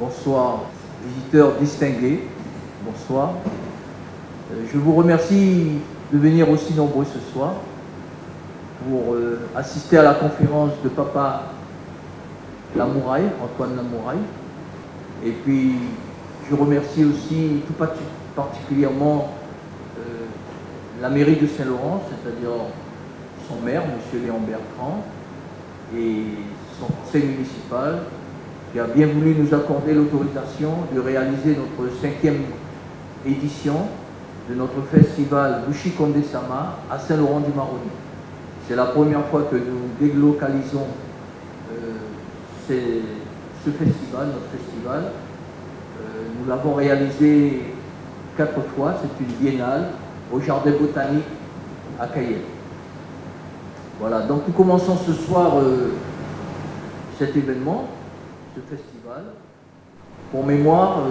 bonsoir, visiteurs distingués, bonsoir. Je vous remercie de venir aussi nombreux ce soir pour assister à la conférence de Papa Lamouraï, Antoine Lamouraï. Et puis, je remercie aussi tout particulièrement la mairie de Saint-Laurent, c'est-à-dire son maire, M. Léon Bertrand, et son conseil municipal, qui a bien voulu nous accorder l'autorisation de réaliser notre 5e édition de notre festival Bouchi Condé Sama à Saint-Laurent-du-Maroni. C'est la première fois que nous délocalisons ce festival, notre festival. Nous l'avons réalisé 4 fois, c'est une biennale au Jardin botanique à Cayenne. Voilà, donc nous commençons ce soir cet événement, ce festival. Pour mémoire,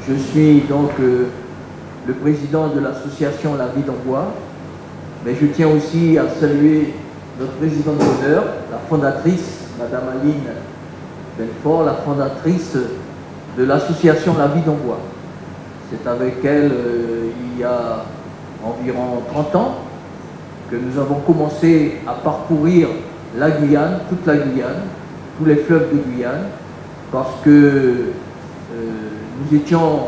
je suis donc le président de l'association La Vie d'Amboise, mais je tiens aussi à saluer notre présidente d'honneur, la fondatrice, Madame Aline Belfort, la fondatrice de l'association La Vie d'Amboise. C'est avec elle, il y a environ 30 ans, que nous avons commencé à parcourir la Guyane, toute la Guyane, tous les fleuves de Guyane, parce que nous étions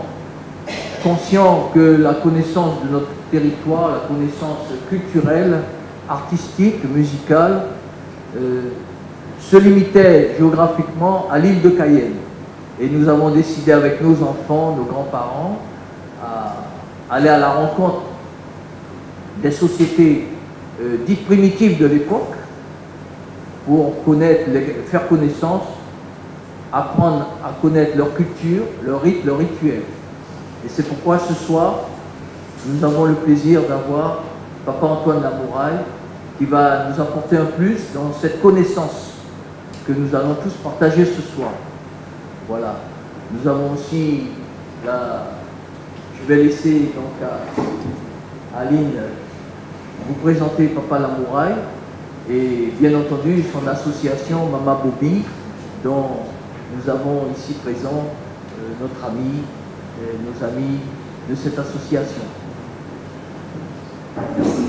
conscients que la connaissance de notre territoire, la connaissance culturelle, artistique, musicale, se limitait géographiquement à l'île de Cayenne. Et nous avons décidé avec nos enfants, nos grands-parents, à aller à la rencontre des sociétés dites primitives de l'époque pour connaître, faire connaissance, apprendre à connaître leur culture, leur rite, leur rituel. Et c'est pourquoi ce soir, nous avons le plaisir d'avoir Papa Antoine Lamouraï qui va nous apporter un plus dans cette connaissance que nous allons tous partager ce soir. Voilà. Nous avons aussi je vais laisser donc à Aline vous présenter Papa Lamouraï et bien entendu son association Mama Bobby, dont nous avons ici présent notre ami, nos amis de cette association. Merci.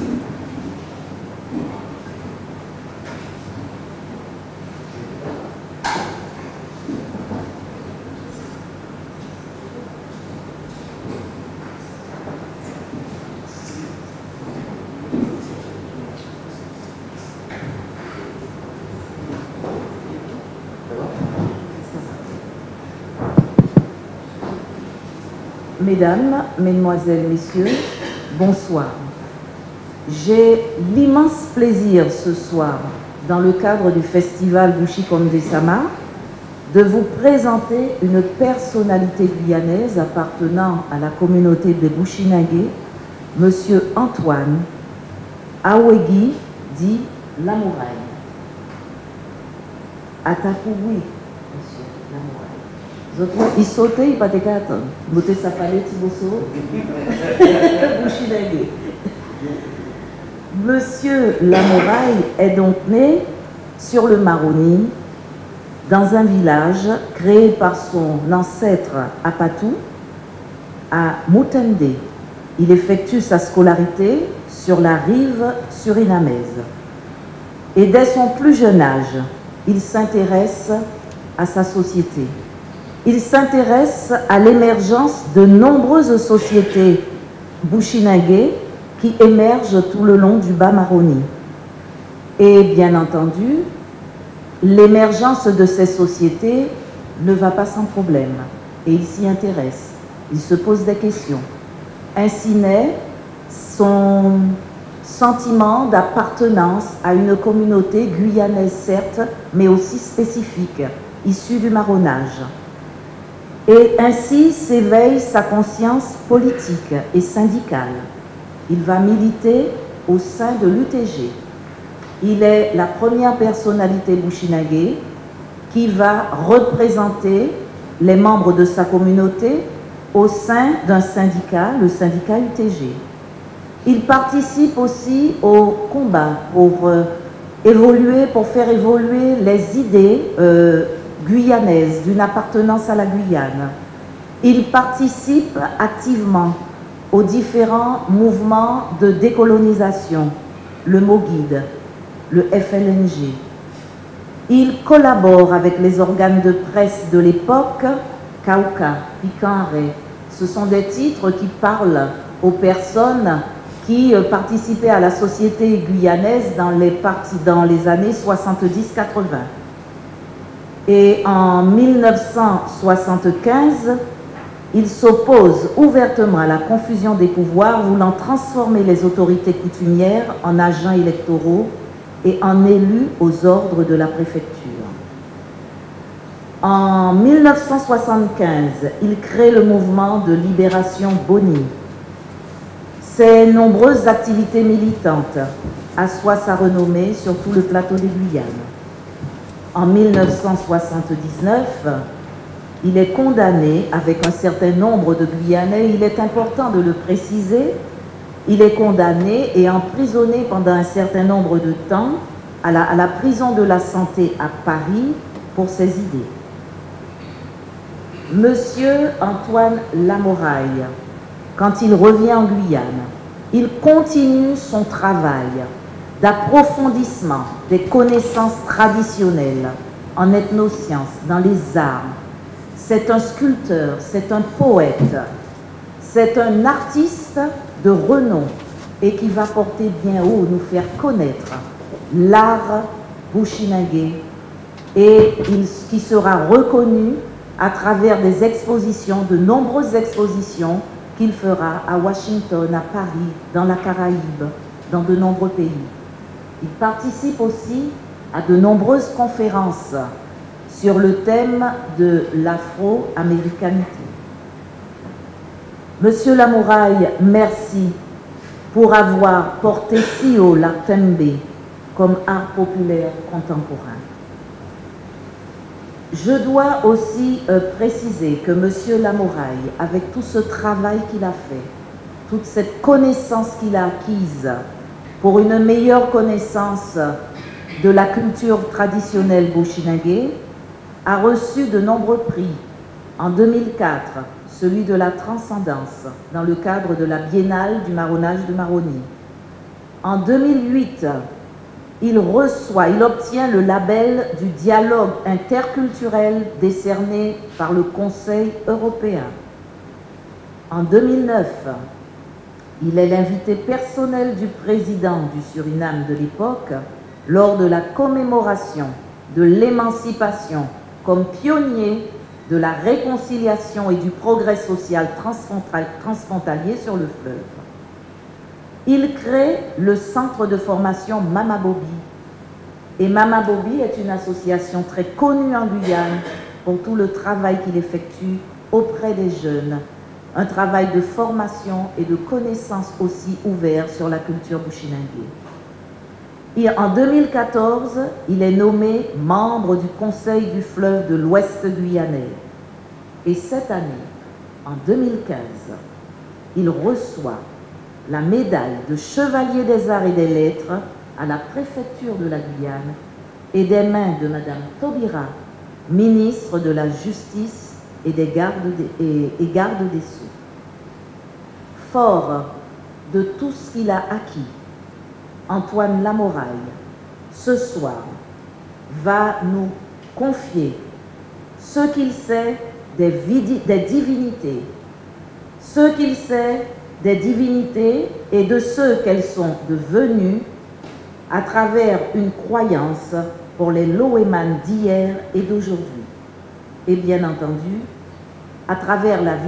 Mesdames, Mesdemoiselles, Messieurs, bonsoir. J'ai l'immense plaisir ce soir, dans le cadre du festival Bouchi Condé Sama, de vous présenter une personnalité guyanaise appartenant à la communauté des Bouchinangué, Monsieur Antoine Awegui dit Lamouraï. Atakoui, Monsieur Lamouraï. Il sautait, il pas de gâteau. Vous sa palette, Monsieur Lamouraï est donc né sur le Maroni, dans un village créé par son ancêtre Apatou, à Moutendé. Il effectue sa scolarité sur la rive surinamaise. Et dès son plus jeune âge, il s'intéresse à sa société. Il s'intéresse à l'émergence de nombreuses sociétés bouchinanguées qui émergent tout le long du bas Maroni. Et bien entendu, l'émergence de ces sociétés ne va pas sans problème. Et il s'y intéresse. Il se pose des questions. Ainsi naît son sentiment d'appartenance à une communauté guyanaise certes, mais aussi spécifique, issue du marronnage. Et ainsi s'éveille sa conscience politique et syndicale. Il va militer au sein de l'UTG. Il est la première personnalité bouchinangué qui va représenter les membres de sa communauté au sein d'un syndicat, le syndicat UTG. Il participe aussi au combat pour faire évoluer les idées guyanaise d'une appartenance à la Guyane. Il participe activement aux différents mouvements de décolonisation, le MOGUID, le FLNG. Il collabore avec les organes de presse de l'époque, Cauca, Picanré. Ce sont des titres qui parlent aux personnes qui participaient à la société guyanaise dans les années 70-80. Et en 1975, il s'oppose ouvertement à la confusion des pouvoirs, voulant transformer les autorités coutumières en agents électoraux et en élus aux ordres de la préfecture. En 1975, il crée le mouvement de libération Boni. Ses nombreuses activités militantes assoient sa renommée sur tout le plateau des Guyanes. En 1979, il est condamné avec un certain nombre de Guyanais, il est important de le préciser, il est condamné et emprisonné pendant un certain nombre de temps à la prison de la Santé à Paris pour ses idées. Monsieur Antoine Lamoraille, quand il revient en Guyane, il continue son travail d'approfondissement des connaissances traditionnelles en ethnosciences, dans les arts. C'est un sculpteur, c'est un poète, c'est un artiste de renom et qui va porter bien haut, nous faire connaître l'art bushinagé et qui sera reconnu à travers des expositions, de nombreuses expositions qu'il fera à Washington, à Paris, dans la Caraïbe, dans de nombreux pays. Il participe aussi à de nombreuses conférences sur le thème de l'afro-américanité. Monsieur Lamoraille, merci pour avoir porté si haut l'art tembe comme art populaire contemporain. Je dois aussi préciser que monsieur Lamoraille, avec tout ce travail qu'il a fait, toute cette connaissance qu'il a acquise pour une meilleure connaissance de la culture traditionnelle bushinagé, a reçu de nombreux prix. En 2004, celui de la transcendance, dans le cadre de la Biennale du marronnage de Maroni. En 2008, il obtient le label du dialogue interculturel décerné par le Conseil européen. En 2009, il est l'invité personnel du président du Suriname de l'époque lors de la commémoration de l'émancipation comme pionnier de la réconciliation et du progrès social transfrontalier sur le fleuve. Il crée le centre de formation Mama Bobi. Et Mama Bobi est une association très connue en Guyane pour tout le travail qu'il effectue auprès des jeunes. Un travail de formation et de connaissance aussi ouvert sur la culture bushinagé. Et en 2014, il est nommé membre du Conseil du fleuve de l'Ouest guyanais. Et cette année, en 2015, il reçoit la médaille de chevalier des arts et des lettres à la préfecture de la Guyane et des mains de Madame Taubira, ministre de la Justice et garde des Sceaux. Fort de tout ce qu'il a acquis, Antoine Lamoraille, ce soir, va nous confier ce qu'il sait des divinités, ce qu'il sait des divinités et de ce qu'elles sont devenues à travers une croyance pour les Loéman d'hier et d'aujourd'hui. Et bien entendu, à travers la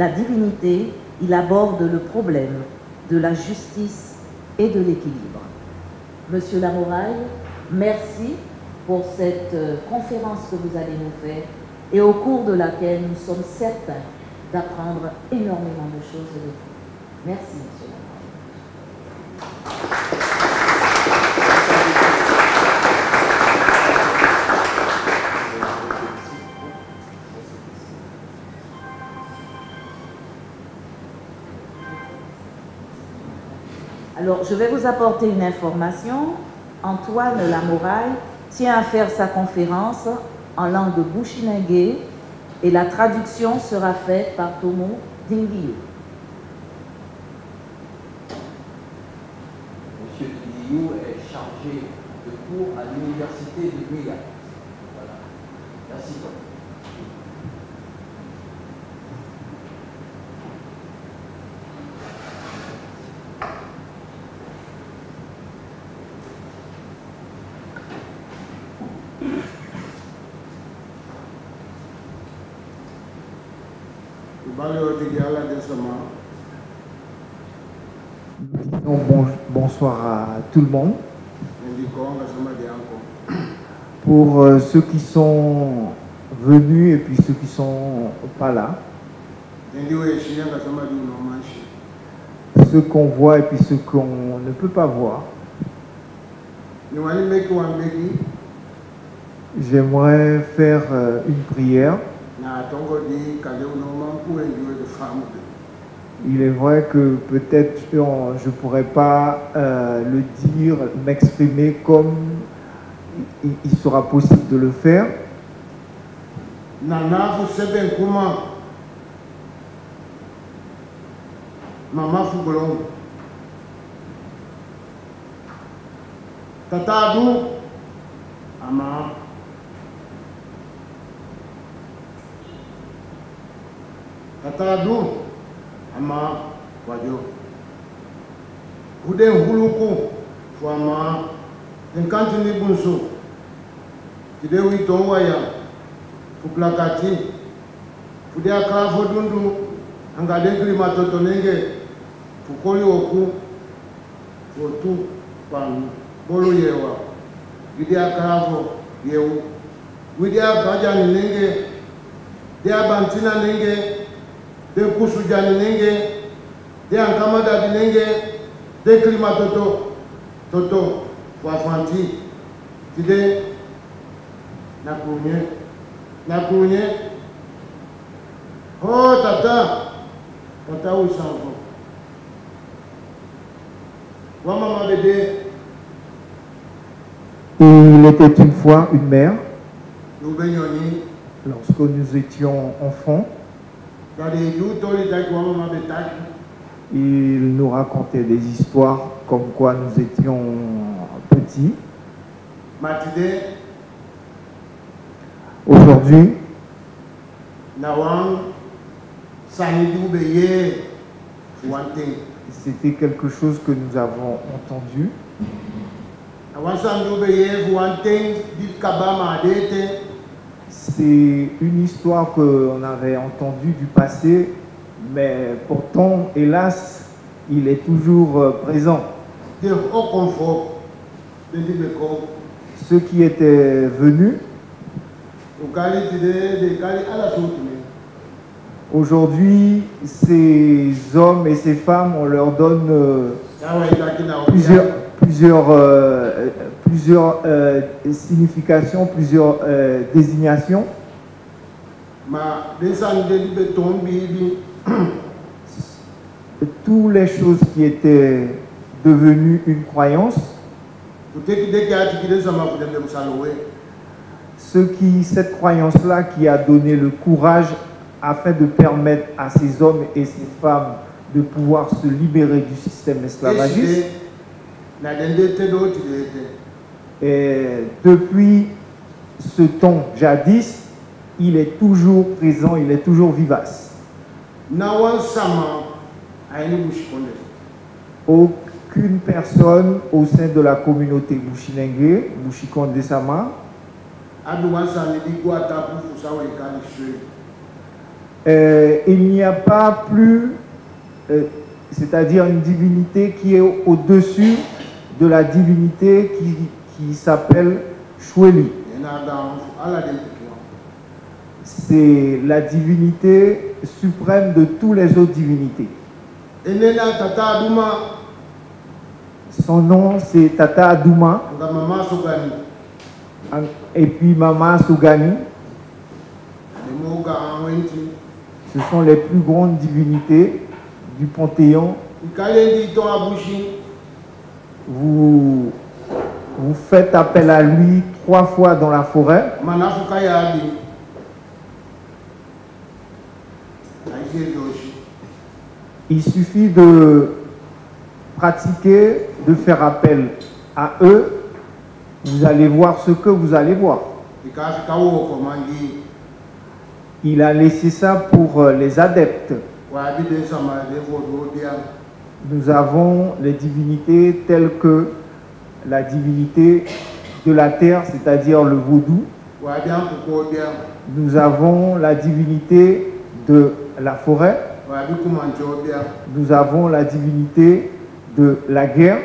divinité, il aborde le problème de la justice et de l'équilibre. Monsieur Lamoraille, merci pour cette conférence que vous allez nous faire et au cours de laquelle nous sommes certains d'apprendre énormément de choses de vous. Merci, monsieur Lamoraille. Alors, je vais vous apporter une information. Antoine Lamoraille tient à faire sa conférence en langue de Bushinengue et la traduction sera faite par Tomo Dingiyu. Monsieur Dingiyu est chargé de cours à l'université de New York. Voilà. Merci. Disons bonsoir à tout le monde. Pour ceux qui sont venus et puis ceux qui ne sont pas là. Ceux qu'on voit et puis ceux qu'on ne peut pas voir. J'aimerais faire une prière. Il est vrai que peut-être je ne pourrais pas le dire, m'exprimer comme il sera possible de le faire. Maman Foubolong. Tata Adou. Ama. Tata Adou. Ama. Wadio. Huden Huluku. Fama. Nkantini Bunso. Tidewi Tongwaya. Fuplakati. Fudea Kafodundu. Angade Klimatoto Nenge. Fukoli Oku. Fotu. Pam. Bolo Yewa. Videa Kavo. Yewu. Videa Kajani Nenge. Dea Bantina Nenge. De Kusujani Nenge. De Ankamada Nenge. De Klimatoto. Toto. Wafanti. Tide. Nakunye. Nakunye. Oh, tata. Tata ou s'en va. Maman bébé. Il était une fois une mère. Nous baignons. Lorsque nous étions enfants. Il nous racontait des histoires comme quoi nous étions petits. Aujourd'hui, c'était quelque chose que nous avons entendu. C'est une histoire qu'on avait entendue du passé, mais pourtant, hélas, il est toujours présent. Ceux qui étaient venus, aujourd'hui, ces hommes et ces femmes, on leur donne plusieurs significations, plusieurs désignations. Toutes les choses qui étaient devenues une croyance, cette croyance-là qui a donné le courage afin de permettre à ces hommes et ces femmes de pouvoir se libérer du système esclavagiste. Et depuis ce temps jadis, il est toujours présent, il est toujours vivace. Aucune personne au sein de la communauté Bushinengue, Bushikonde Sama, il n'y a pas plus, c'est-à-dire une divinité qui est au-dessus de la divinité qui s'appelle Choueli. C'est la divinité suprême de toutes les autres divinités. Son nom c'est Tata Adouma. Et puis Mama Sugani. Ce sont les plus grandes divinités du Panthéon. Vous Vous faites appel à lui 3 fois dans la forêt. Manafuka ya adi. Aïe doshi. Il suffit de pratiquer, de faire appel à eux. Vous allez voir ce que vous allez voir. Ikafika uo komandi. Il a laissé ça pour les adeptes. Wa abide sama devo dodia. Nous avons les divinités telles que la divinité de la terre, c'est-à-dire le vaudou. Wa abian kukodia. Nous avons la divinité de la forêt. Wa abikumanjobia. Nous avons la divinité de la guerre.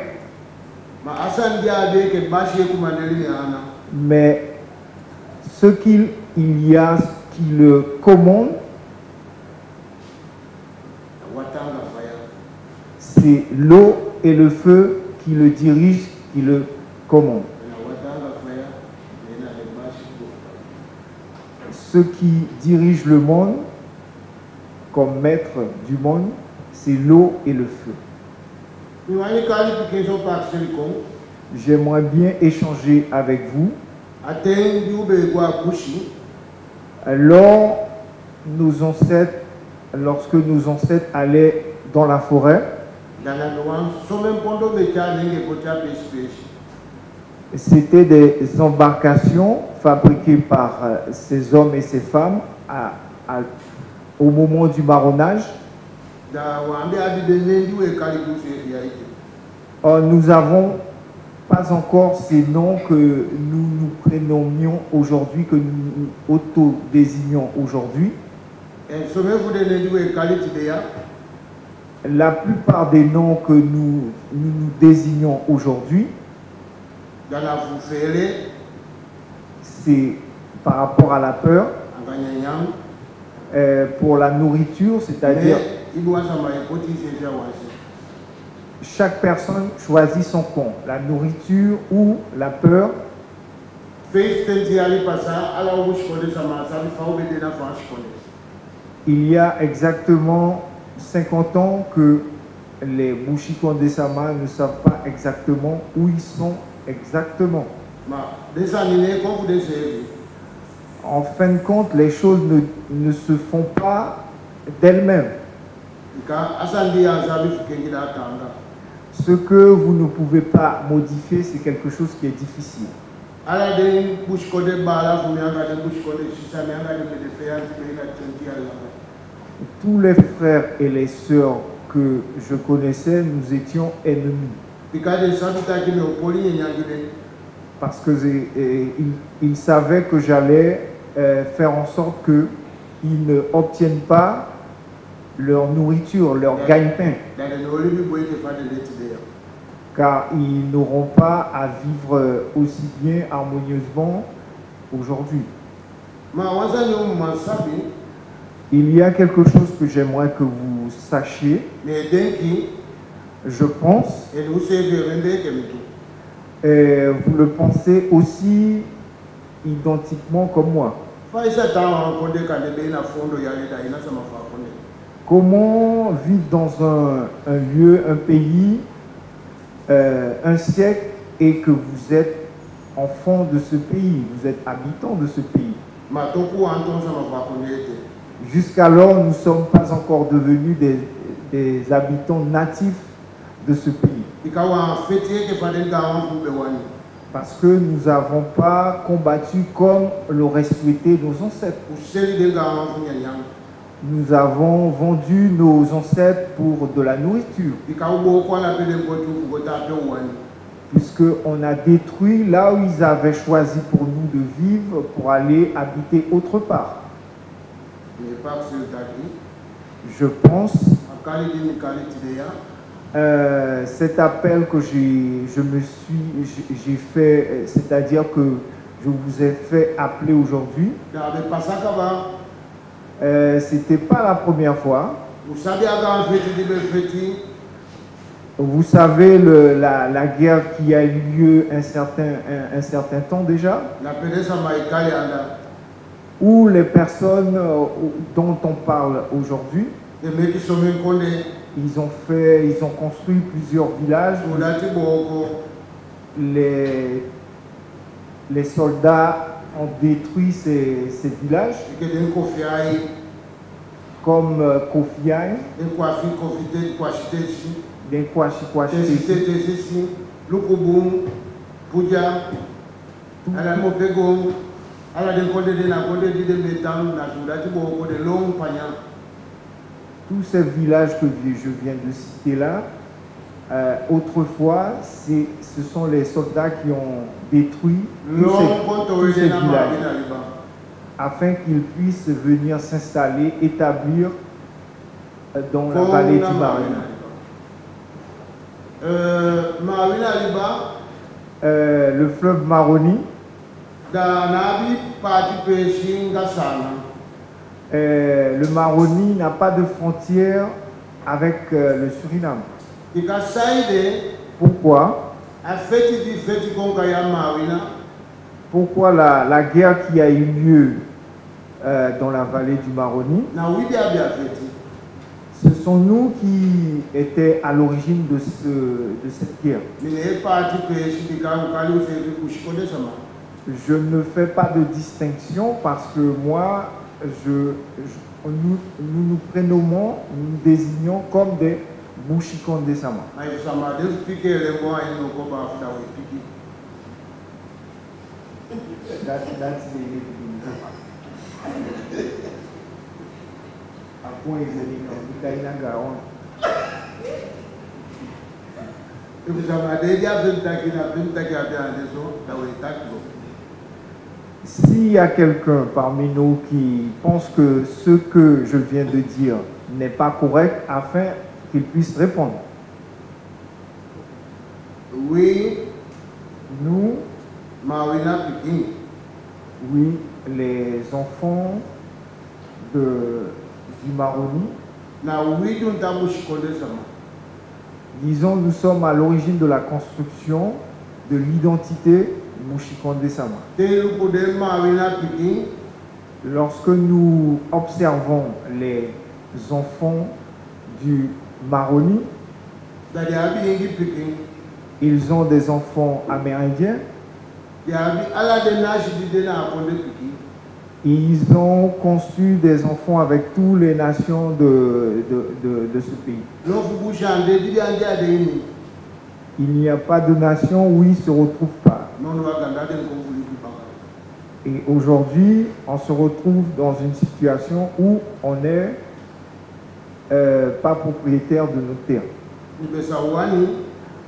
Ma asan dia de ke bashi kumandeli ana. Mais ce qu'il y a qui le commande, Watanga faya. c'est l'eau et le feu qui le dirigent, qui le commandent. Watanga faya. Nena le bashi ko. Ce qui dirige le monde, comme maître du monde, c'est l'eau et le feu. Niwani kali pikezo par silicon. J'aimerais bien échanger avec vous. Aten yube kwa kushi. Alors, lorsque nos ancêtres allaient dans la forêt, c'était des embarcations fabriquées par ces hommes et ces femmes au moment du marronnage. Nous n'avons pas encore ces noms que nous nous prénommions aujourd'hui, que nous nous auto-désignons aujourd'hui. La plupart des noms que nous nous désignons aujourd'hui, c'est par rapport à la peur, pour la nourriture, c'est-à-dire chaque personne choisit son camp, la nourriture ou la peur. Il y a exactement 50 ans que les Bushikondesama ne savent pas exactement où ils sont exactement. En fin de compte, les choses ne se font pas d'elles-mêmes. Ce que vous ne pouvez pas modifier, c'est quelque chose qui est difficile. Tous les frères et les sœurs que je connaissais, nous étions ennemis. Parce qu'ils savaient que j'allais faire en sorte qu'ils ne obtiennent pas leur nourriture, leur gagne-pain. Car ils n'auront pas à vivre aussi bien harmonieusement aujourd'hui. Il y a quelque chose que j'aimerais que vous sachiez. Je pense, et vous le pensez aussi identiquement comme moi. Comment vivre dans un lieu, un pays, un siècle, et que vous êtes enfant de ce pays, vous êtes habitant de ce pays. Jusqu'alors, nous ne sommes pas encore devenus des habitants natifs de ce pays. Parce que nous n'avons pas combattu comme l'auraient souhaité nos ancêtres. Nous avons vendu nos ancêtres pour de la nourriture. Puisqu'on a détruit là où ils avaient choisi pour nous de vivre pour aller habiter autre part. Je pense cet appel que j'ai fait, c'est-à-dire que je vous ai fait appeler aujourd'hui. C'était pas la première fois. Vous savez la guerre qui a eu lieu un certain temps déjà, où les personnes dont on parle aujourd'hui, ils ont construit plusieurs villages les soldats ont détruit ces villages, que den Kofi Aye, comme Kofi Aye, den Kwafi Kofite, Kwashiteshi, den Kwashi Kwashi, Tesisi, Lukubum, Puja, ala Mopegom, ala den Konde de la Konde de Metam, na Soudati Boko de Long Panya. tous ces villages que je viens de citer là, autrefois, ce sont les soldats qui ont détruit tous ces villages afin qu'ils puissent venir s'installer, établir dans la vallée du Maroni. Le fleuve Maroni, le Maroni n'a pas de frontière avec le Suriname. Pourquoi? Pourquoi la guerre qui a eu lieu dans la vallée du Maroni? Ce sont nous qui étions à l'origine de cette guerre. Je ne fais pas de distinction parce que moi, nous nous prénommons, nous nous désignons comme des Bushikonde Sama. That's S'il y a quelqu'un parmi nous qui pense que ce que je viens de dire n'est pas correct, afin qu'il puisse répondre. Oui, nous, oui, les enfants du Maroni, disons, nous sommes à l'origine de la construction de l'identité Mushikonde Sama. Lorsque nous observons les enfants du Maroni, ils ont des enfants amérindiens. Ils ont conçu des enfants avec toutes les nations de ce pays. Il n'y a pas de nation où ils ne se retrouvent pas. Et aujourd'hui, on se retrouve dans une situation où on n'est pas propriétaire de nos terres.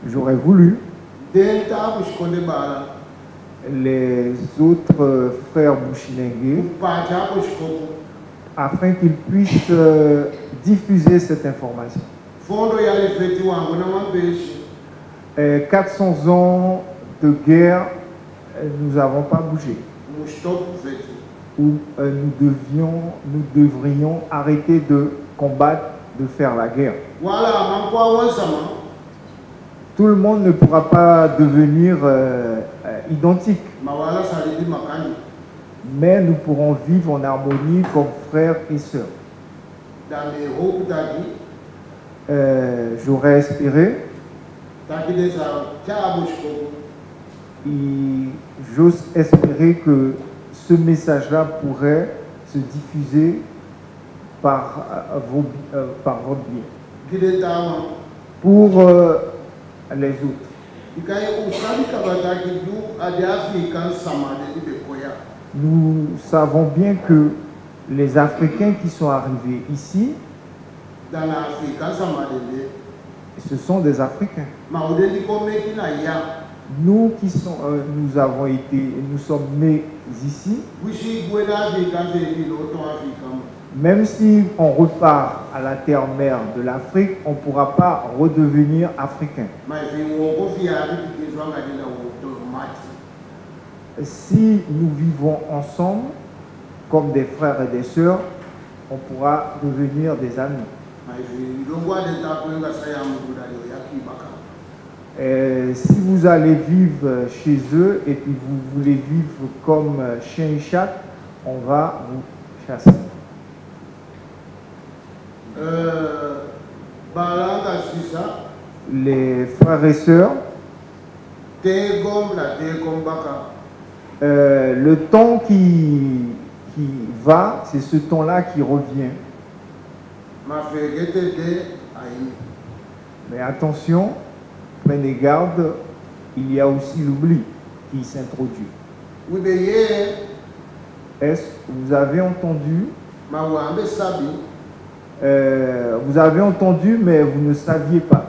J'aurais voulu les autres frères Bushinengue afin qu'ils puissent diffuser cette information. 400 ans de guerre, nous n'avons pas bougé. Où nous devrions arrêter de combattre, de faire la guerre. Tout le monde ne pourra pas devenir identique. Mais nous pourrons vivre en harmonie comme frères et sœurs. J'aurais espéré et j'ose espérer que ce message-là pourrait se diffuser par votre biais. Pour les autres. Nous savons bien que les Africains qui sont arrivés ici, ce sont des Africains. Nous qui sommes, nous sommes nés ici. Même si on repart à la terre-mère de l'Afrique, on ne pourra pas redevenir africain. Si nous vivons ensemble, comme des frères et des sœurs, on pourra devenir des amis. Si vous allez vivre chez eux et puis vous voulez vivre comme chien et chat, on va vous chasser. Les frères et sœurs, Le temps qui va, c'est ce temps-là qui revient. Mais attention, prenez garde, il y a aussi l'oubli qui s'introduit. Est-ce que vous avez entendu? Vous avez entendu, mais vous ne saviez pas.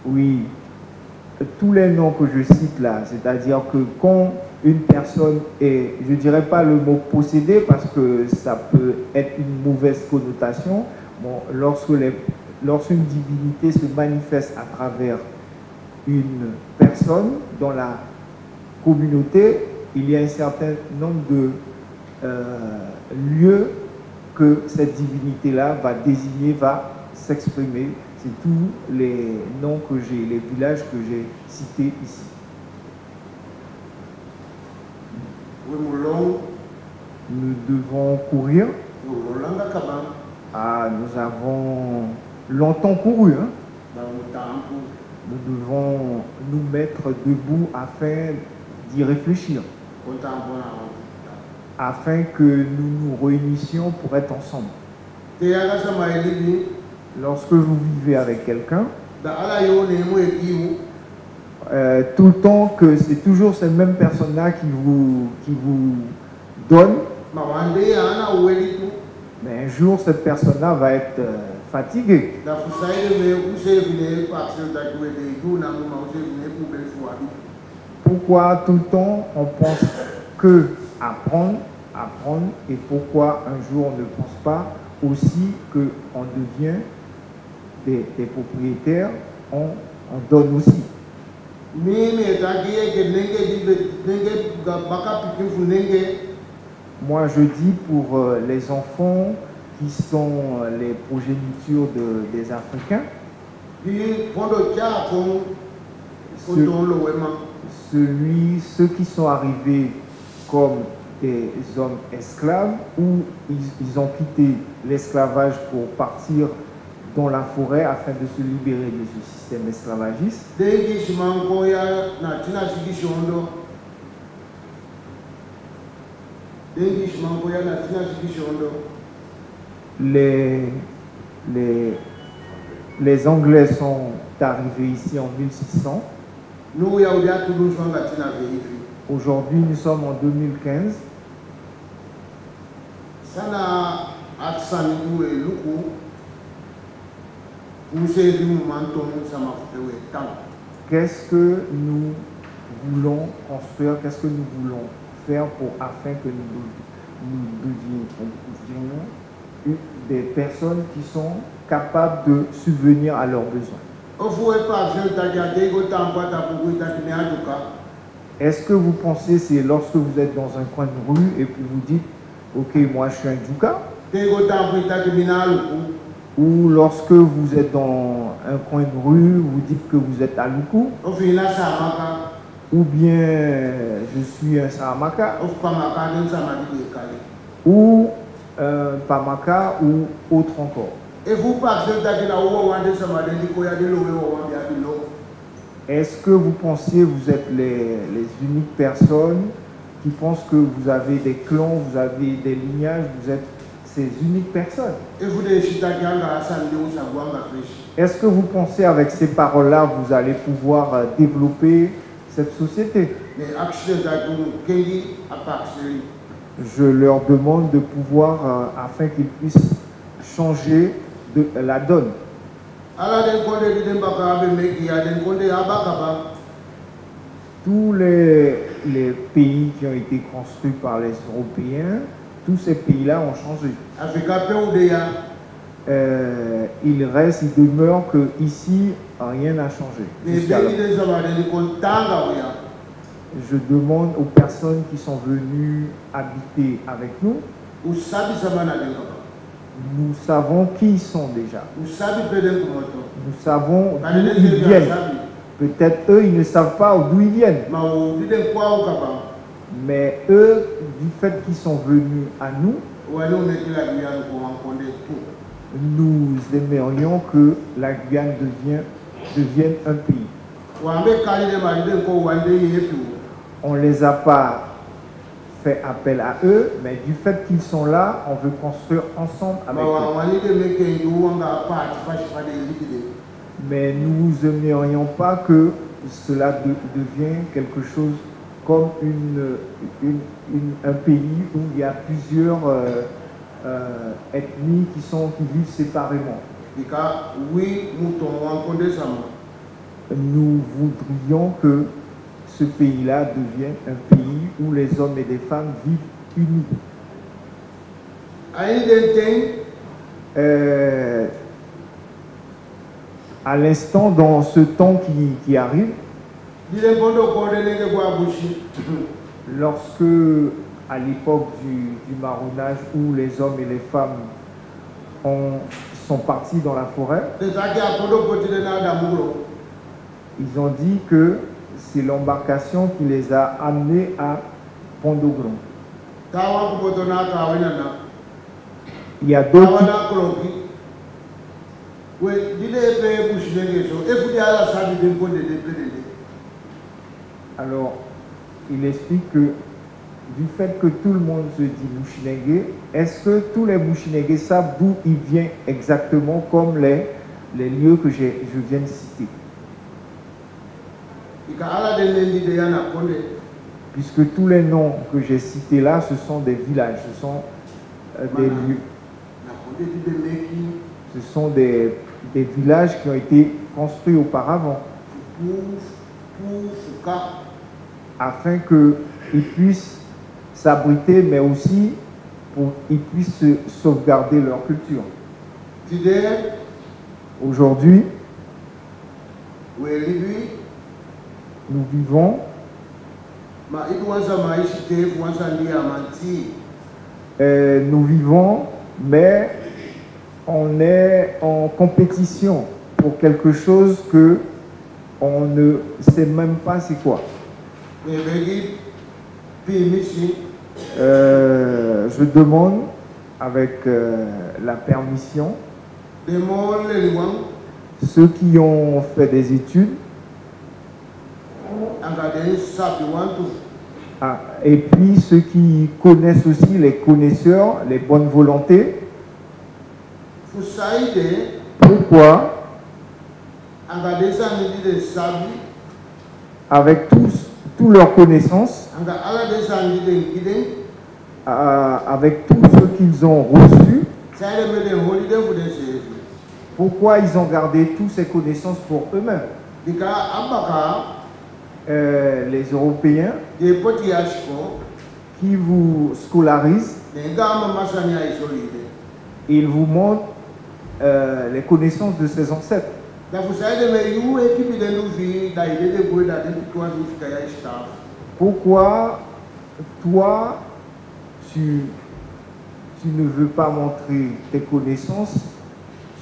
Oui, tous les noms que je cite là, c'est-à-dire que quand une personne est, je ne dirais pas le mot possédé parce que ça peut être une mauvaise connotation, bon, lorsqu'une divinité se manifeste à travers une personne dans la communauté, il y a un certain nombre de lieux que cette divinité-là va désigner, va s'exprimer. C'est tous les noms que j'ai, les villages que j'ai cités ici. Nous devons courir. Ah, nous avons longtemps couru. Hein? Nous devons nous mettre debout afin d'y réfléchir. Afin que nous nous réunissions pour être ensemble. Lorsque vous vivez avec quelqu'un, tout le temps que c'est toujours cette même personne-là qui vous donne, mais un jour cette personne-là va être fatiguée. Pourquoi tout le temps on pense que apprendre, et pourquoi un jour on ne pense pas aussi qu'on devient des propriétaires, on donne aussi. Moi je dis pour les enfants qui sont les progénitures des Africains, ceux qui sont arrivés comme des hommes esclaves ou ils ont quitté l'esclavage pour partir dans la forêt afin de se libérer de ce système esclavagiste. Les Anglais sont arrivés ici en 1600. Aujourd'hui, nous sommes en 2015. Qu'est-ce que nous voulons construire, qu'est-ce que nous voulons faire afin que nous devenions des personnes qui sont capables de subvenir à leurs besoins. Est-ce que vous pensez c'est lorsque vous êtes dans un coin de rue et puis vous dites ok, moi je suis un Djouka, ou lorsque vous êtes dans un coin de rue, vous dites que vous êtes à Luku, ou bien je suis un Sahamaka, ou Pamaka, ou autre encore. Est-ce que vous pensez vous êtes les uniques personnes qui pensent que vous avez des clans, vous avez des lignages, vous êtes ces uniques personnes? Est-ce que vous pensez avec ces paroles-là, vous allez pouvoir développer cette société? Je leur demande de pouvoir, afin qu'ils puissent changer la donne. Tous les pays qui ont été construits par les Européens, tous ces pays-là ont changé. Il reste, il demeure que ici rien n'a changé. Je demande aux personnes qui sont venues habiter avec nous. Nous savons qui ils sont déjà. Nous savons d'où ils viennent. Peut-être eux, ils ne savent pas d'où ils viennent. Mais eux, du fait qu'ils sont venus à nous, nous aimerions que la Guyane devienne un pays. On ne les a pas fait appel à eux, mais du fait qu'ils sont là, on veut construire ensemble avec eux. Mais nous n'aimerions pas que cela devienne quelque chose comme un pays où il y a plusieurs ethnies qui vivent séparément. Nous voudrions que ce pays-là devienne un pays où les hommes et les femmes vivent unis. À l'instant, dans ce temps qui arrive, lorsque, à l'époque du marronnage, où les hommes et les femmes sont partis dans la forêt, ils ont dit que c'est l'embarcation qui les a amenés à Pondogron. Il y a d'autres. Alors, il explique que du fait que tout le monde se dit Mouchinengue, est-ce que tous les Mouchinengue savent d'où il vient exactement, comme les lieux que je viens de citer? Puisque tous les noms que j'ai cités là, ce sont des villages, ce sont des lieux. Ce sont des villages qui ont été construits auparavant afin qu'ils puissent s'abriter, mais aussi pour qu'ils puissent sauvegarder leur culture. Aujourd'hui, nous vivons mais on est en compétition pour quelque chose que on ne sait même pas c'est quoi. Je demande, avec la permission, ceux qui ont fait des études, et puis ceux qui connaissent aussi, les connaisseurs, les bonnes volontés, pourquoi, avec toutes leurs connaissances, avec tout ce qu'ils ont reçu, pourquoi ils ont gardé toutes ces connaissances pour eux-mêmes? Les Européens qui vous scolarisent, ils vous montrent les connaissances de ses ancêtres. Pourquoi toi, tu ne veux pas montrer tes connaissances,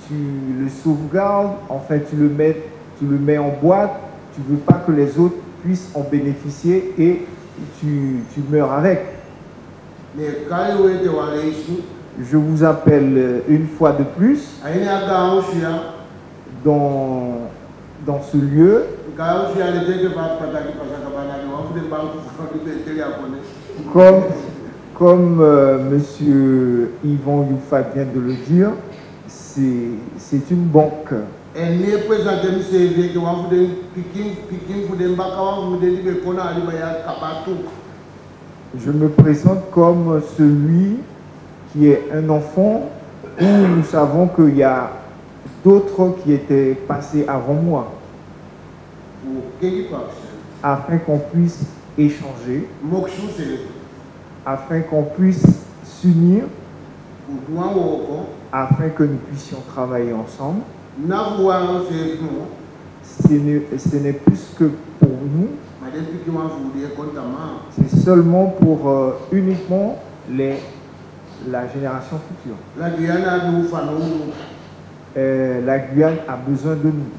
tu le sauvegardes, enfin tu le mets en boîte, tu ne veux pas que les autres puissent en bénéficier et tu meurs avec. Je vous appelle une fois de plus dans ce lieu comme M. Yvon Youfa vient de le dire, c'est une banque. Je me présente comme celui qui est un enfant où nous savons qu'il y a d'autres qui étaient passés avant moi, afin qu'on puisse échanger, afin qu'on puisse s'unir, afin que nous puissions travailler ensemble. Ce n'est plus que pour nous, c'est seulement pour uniquement la génération future. La Guyane a besoin de nous.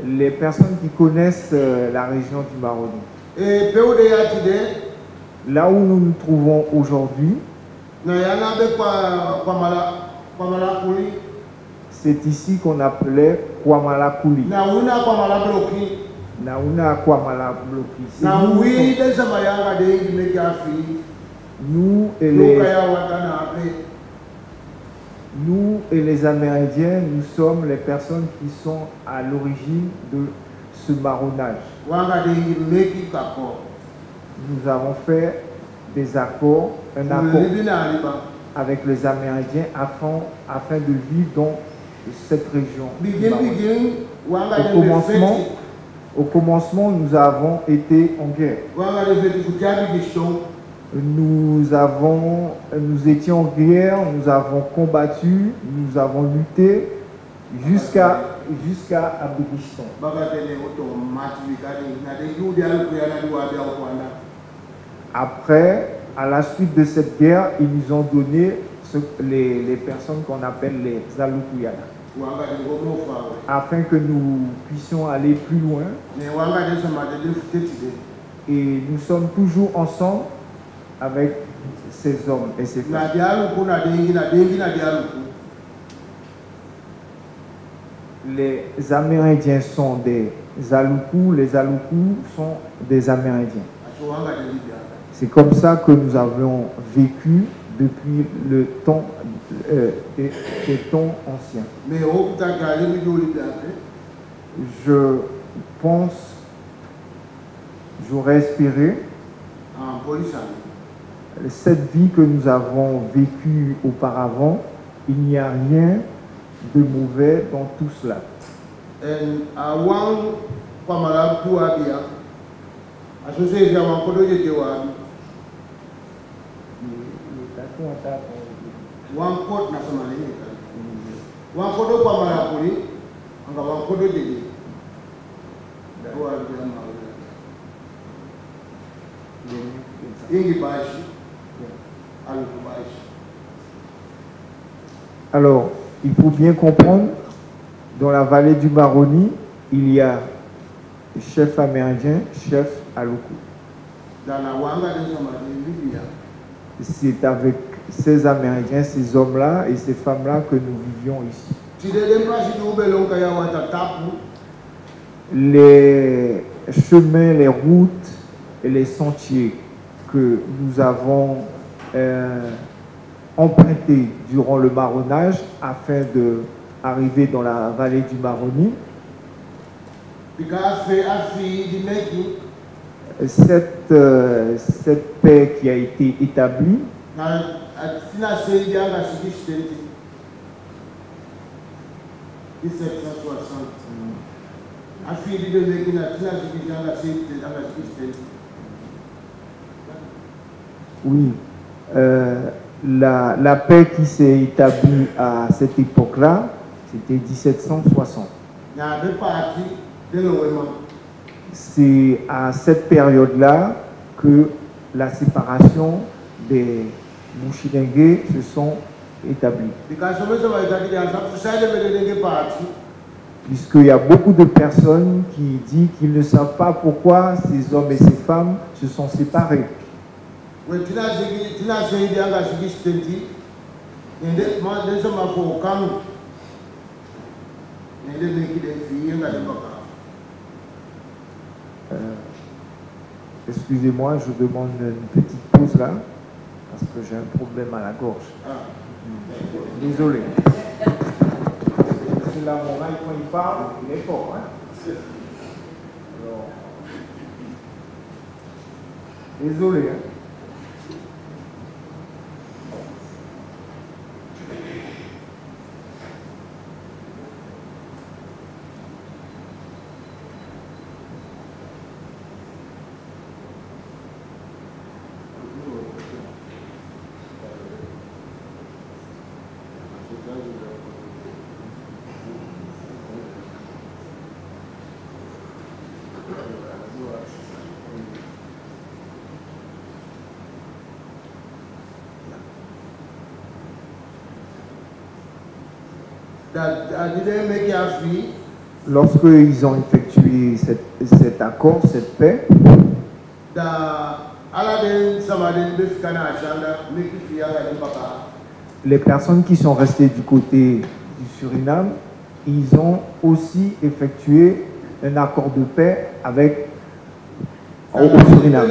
Les personnes qui connaissent la région du Maroni, Et peu de yatide, là où nous nous trouvons aujourd'hui, na yana be kwa mala kuli, c'est ici qu'on appelait Kwamalakuli. na una kwa mala bloki, Nauna Kwamalabloki. C'est na nous, wi de samayanga de ingi me kafi, nous et loka les, ya watana ape. nous et les Amérindiens, nous sommes les personnes qui sont à l'origine de ce marronnage. Wanga de ingi me ki kako. Nous avons fait des accords, un accord Libina liba. avec les Amérindiens afin de vivre dans cette région. du Begin Maroni. begin, wanga Au de commencement, feti. au commencement, nous avons été en guerre. Wanga de feti kutiabi gishon. Nous étions en guerre, nous avons combattu, nous avons lutté jusqu'à Abéguistan. Baba tele oto mati bikani, na de yudi alu kuyana duwa bia okwanda. Après, à la suite de cette guerre, ils nous ont donné les personnes qu'on appelle les Alukuyana, Wanga de gomo fawe. afin que nous puissions aller plus loin. Ne wanga de sama de feti de. Et nous sommes toujours ensemble avec ces hommes et ces femmes. Na dialu kuna dengi na dengi na dialu ku. Les Amérindiens sont des Alukus, les Alukus sont des Amérindiens. Acho wanga de libya. C'est comme ça que nous avons vécu depuis le temps des temps anciens. Me okuta gali mi do libya. Je pense, j'aurais espéré, En police. cette vie que nous avons vécue auparavant, il n'y a rien de mauvais dans tout cela. En awang kwa mala ku abia. Acho se ya wankodo je wa. Wankot na sama lenye kan. Wankodo kwa mala kuli, anga wankodo je. Dawa bia ma. Ingi bashi. Alu bashi. Alors, il faut bien comprendre, dans la vallée du Maroni, il y a chef amérindien, chef Aluku. Dans la wanga de sama libya. C'est avec ces Amérindiens, ces hommes-là et ces femmes-là que nous vivions ici. Si de déplacer du belonka ya wata tapu. Les chemins, les routes et les sentiers que nous avons empruntés durant le marronnage afin d'arriver dans la vallée du Maroni, cette paix qui a été établie, oui, la paix qui s'est établie à cette époque-là, c'était 1760. C'est à cette période-là que la séparation des Bushidengue se sont établies. Puisqu'il y a beaucoup de personnes qui disent qu'ils ne savent pas pourquoi ces hommes et ces femmes se sont séparés. Excusez-moi, je demande une petite pause là, parce que j'ai un problème à la gorge. Désolé. C'est la morale quand il parle, il est fort. Hein? Alors, désolé. Hein? I didn't make you free. Lorsqu'ils ont effectué cet accord, cette paix, les personnes qui sont restées du côté du Suriname, ils ont aussi effectué un accord de paix avec au Suriname.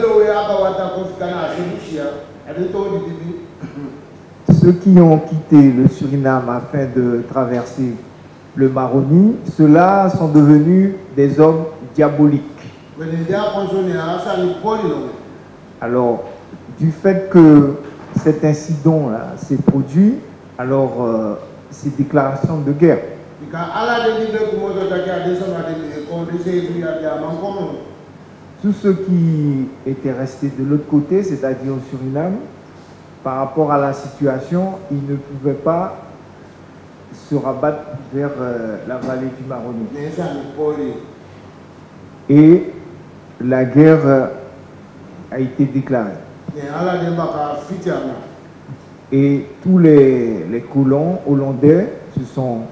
Ceux qui ont quitté le Suriname afin de traverser le Maroni, ceux-là sont devenus des hommes diaboliques. Alors, du fait que cet incident-là s'est produit, alors c'est déclaration de guerre. Tous ceux qui étaient restés de l'autre côté, c'est-à-dire au Suriname, par rapport à la situation, ils ne pouvaient pas se rabattre vers la vallée du Maroni. Et la guerre a été déclarée. Et tous les colons hollandais se sont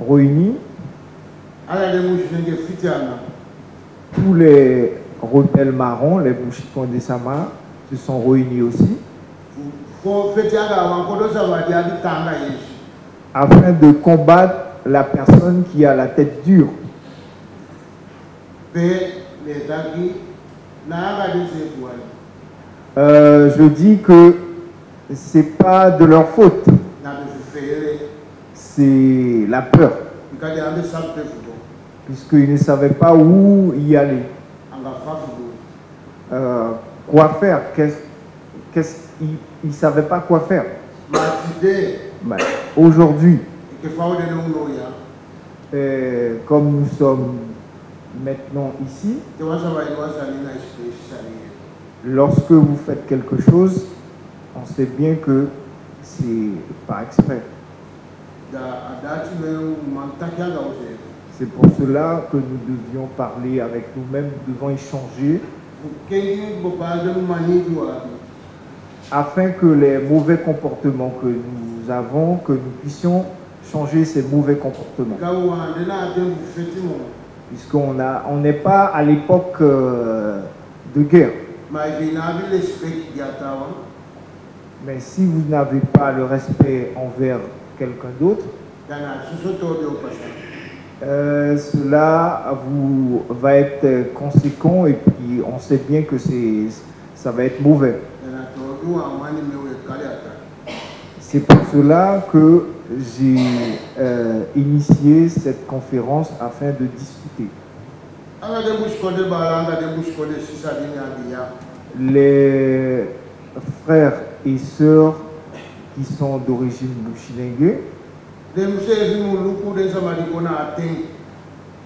réunis. Tous les rebelles marrons, les Bouchikons des Sama, se sont réunis aussi. Afin de combattre la personne qui a la tête dure. Je dis que c'est pas de leur faute, c'est la peur, puisqu'ils ne savaient pas où y aller, quoi faire, ils ne savaient pas quoi faire. Aujourd'hui, comme nous sommes maintenant ici, lorsque vous faites quelque chose, on sait bien que c'est pas exprès. C'est pour cela que nous devions parler avec nous-mêmes, nous devons échanger, afin que les mauvais comportements que nous avons, que nous puissions changer ces mauvais comportements. Puisqu'on n'est pas à l'époque de guerre. Mais si vous n'avez pas le respect envers quelqu'un d'autre, cela vous va être conséquent et puis on sait bien que ça va être mauvais. C'est pour cela que j'ai initié cette conférence afin de discuter. Les frères et sœurs qui sont d'origine Bushilingue,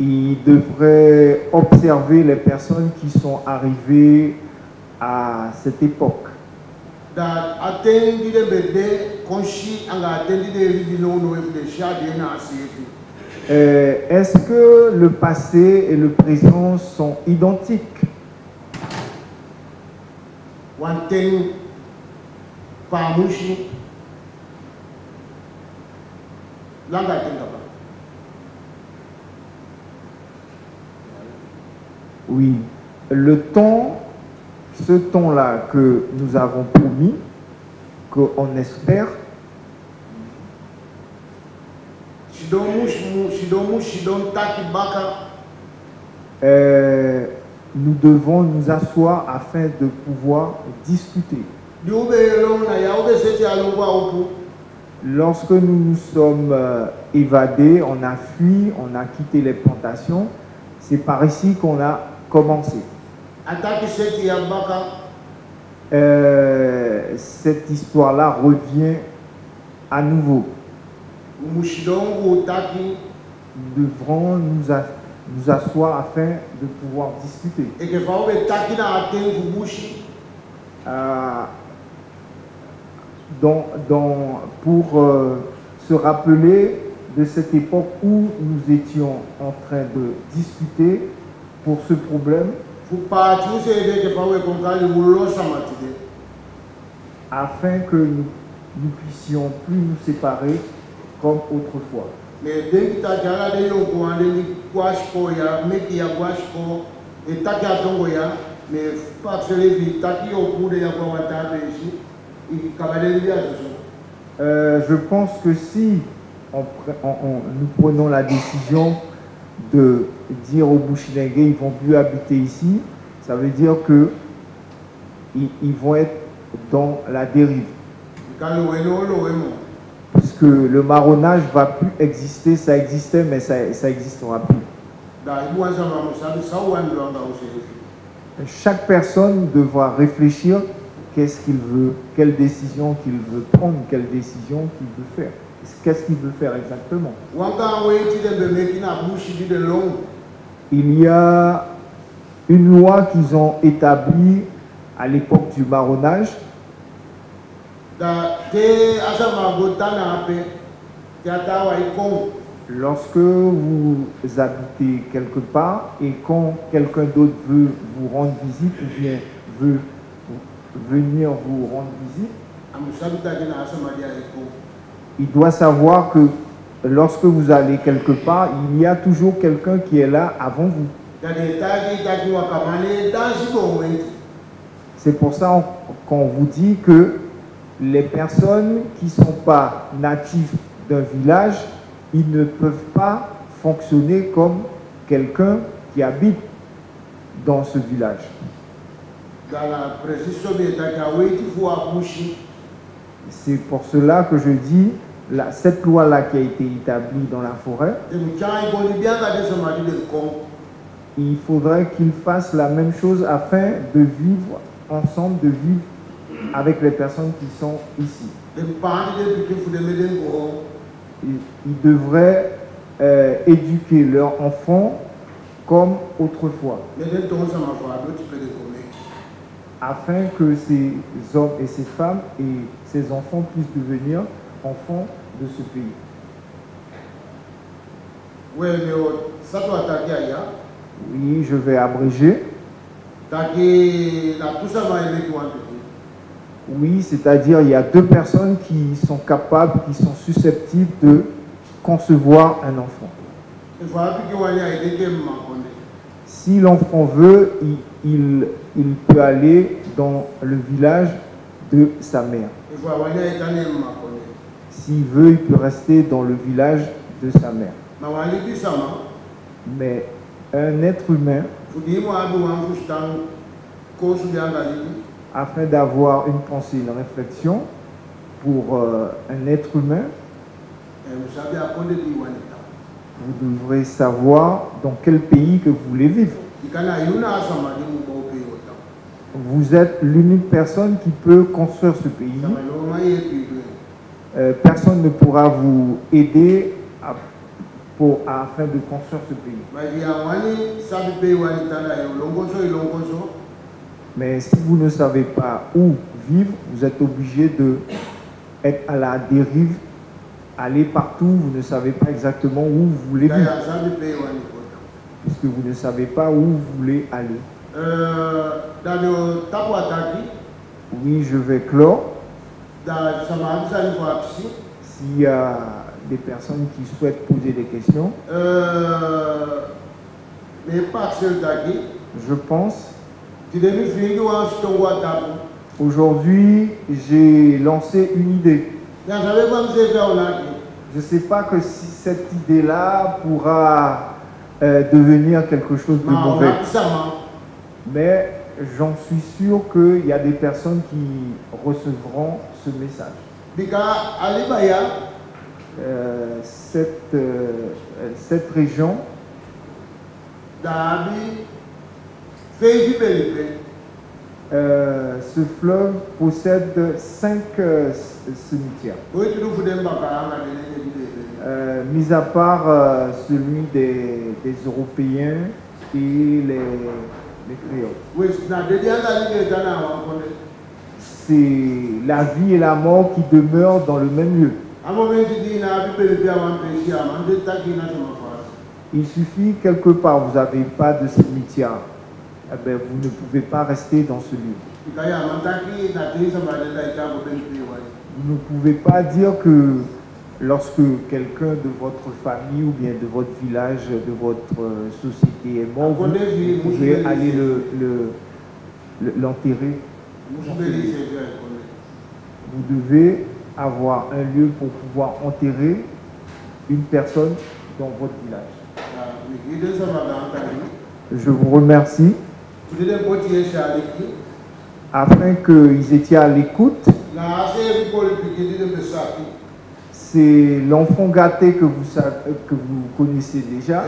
ils devraient observer les personnes qui sont arrivées à cette époque. Est-ce que le passé et le présent sont identiques? Oui, le temps, ce temps-là que nous avons promis, qu'on espère, nous devons nous asseoir afin de pouvoir discuter. Lorsque nous nous sommes évadés, on a fui, on a quitté les plantations, c'est par ici qu'on a commencé. Cette histoire-là revient à nouveau. Nous devrons nous asseoir afin de pouvoir discuter. Pour se rappeler de cette époque où nous étions en train de discuter pour ce problème, afin que nous puissions plus nous séparer comme autrefois. Mais dès que tu as déjà des gens qui ont des guachko, mais qui a guachko, et tu as tongo ya, mais pas que les vies, tu as qui au bout de la guawata ici, il cavalait bien. Je pense que si nous prenons la décision de dire aux Bushinengue ils vont plus habiter ici, ça veut dire que ils vont être dans la dérive. Puisque le marronnage ne va plus exister, ça existait mais ça n'existera plus. Chaque personne devra réfléchir qu'est-ce qu'il veut, quelle décision qu'il veut prendre, quelle décision qu'il veut faire. Qu'est-ce qu'il veut faire exactement? Il y a une loi qu'ils ont établie à l'époque du marronnage. Lorsque vous habitez quelque part et quand quelqu'un d'autre veut vous rendre visite ou bien veut venir vous rendre visite, il doit savoir que lorsque vous allez quelque part, il y a toujours quelqu'un qui est là avant vous. C'est pour ça qu'on vous dit que les personnes qui ne sont pas natifs d'un village, ils ne peuvent pas fonctionner comme quelqu'un qui habite dans ce village. C'est pour cela que je dis, cette loi-là qui a été établie dans la forêt, il faudrait qu'ils fassent la même chose afin de vivre ensemble, de vivre avec les personnes qui sont ici. Ils devraient éduquer leurs enfants comme autrefois, afin que ces hommes et ces femmes et ces enfants puissent devenir enfants de ce pays. Oui, je vais abréger. Oui, c'est-à-dire il y a deux personnes qui sont capables, qui sont susceptibles de concevoir un enfant. Si l'enfant veut, il peut aller dans le village de sa mère. S'il veut, il peut rester dans le village de sa mère. Mais un être humain, afin d'avoir une pensée, une réflexion pour un être humain, vous devrez savoir dans quel pays que vous voulez vivre. Vous êtes l'unique personne qui peut construire ce pays. Personne ne pourra vous aider afin de construire ce pays. Mais si vous ne savez pas où vivre, vous êtes obligé d'être à la dérive, aller partout, vous ne savez pas exactement où vous voulez vivre. Puisque vous ne savez pas où vous voulez aller. Oui, je vais clore. S'il y a des personnes qui souhaitent poser des questions, je pense. Aujourd'hui, j'ai lancé une idée. Je ne sais pas que si cette idée-là pourra devenir quelque chose de mauvais. Mais j'en suis sûr qu'il y a des personnes qui recevront ce message. Cette région, ce fleuve possède 5 cimetières. Mis à part celui des Européens et les créoles. C'est la vie et la mort qui demeurent dans le même lieu. Il suffit quelque part, vous n'avez pas de cimetière, eh bien, vous ne pouvez pas rester dans ce lieu. Vous ne pouvez pas dire que lorsque quelqu'un de votre famille ou bien de votre village, de votre société est mort, vous pouvez aller l'enterrer. Vous devez avoir un lieu pour pouvoir enterrer une personne dans votre village. Je vous remercie. Afin qu'ils étaient à l'écoute, c'est l'enfant gâté que vous connaissez déjà.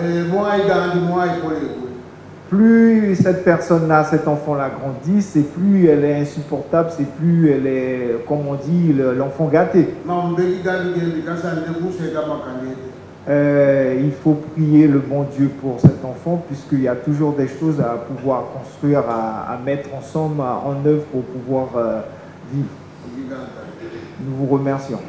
Plus cette personne-là, cet enfant-là grandit, c'est plus elle est insupportable, c'est plus elle est, comme on dit, l'enfant gâté. Il faut prier le bon Dieu pour cet enfant, puisqu'il y a toujours des choses à pouvoir construire, à mettre ensemble, en œuvre pour pouvoir vivre. Nous vous remercions.